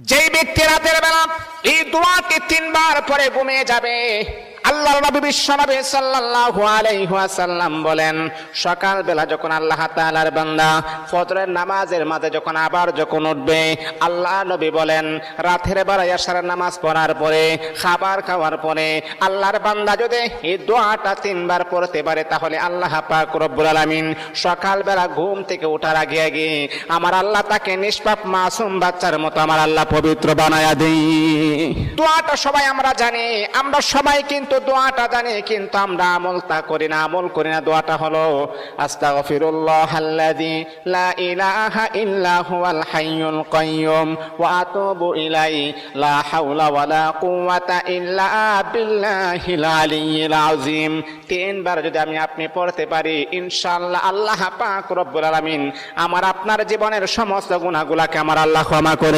যেই ব্যক্তি রাতের বেলা এই দোয়াটি 3 বার পরে ঘুমিয়ে যাবে, আল্লাহর নবী বিশ্বনবী সাল্লাল্লাহু আলাইহি ওয়াসাল্লাম বলেন, সকাল বেলা যখন আল্লাহ তাআলার বান্দা ফজরের নামাজের মাঝে যখন উঠবে, আল্লাহ নবী বলেন রাতের বেলা এশারের নামাজ পড়ার পরে, খাবার খাওয়ার পরে আল্লাহর বান্দা যদি এই দোয়াটা 3 বার পড়তে পারে, তাহলে আল্লাহ পাক রব্বুল আলামিন সকাল বেলা ঘুম থেকে ওঠার আগে আগে আমার আল্লাহ তাকে নিষ্পাপ মাসুম বাচ্চার মতো আমার আল্লাহ পবিত্র বানায়া দেই। দোয়াটা সবাই আমরা জানি, আমরা সবাই কিন্তু দোয়াটা জানি, কিন্তু আমরা আমল করি না। দোয়াটা হলো আস্তাগফিরুল্লাহাল্লাযী লা ইলাহা ইল্লা হুয়াল হাইয়ুল কাইয়্যুম ওয়া আতুবু ইলাইহি লা হাওলা ওয়ালা কুওয়াতা ইল্লা বিল্লাহিল আলিয়্যিল আযীম। 3 বার যদি আপনি পড়তে পারি, ইনশাআল্লাহ আল্লাহ পাক রব্বুল আলামিন আমার আপনার জীবনের সমস্ত গুনাহগুলোকে আমার আল্লাহ ক্ষমা করে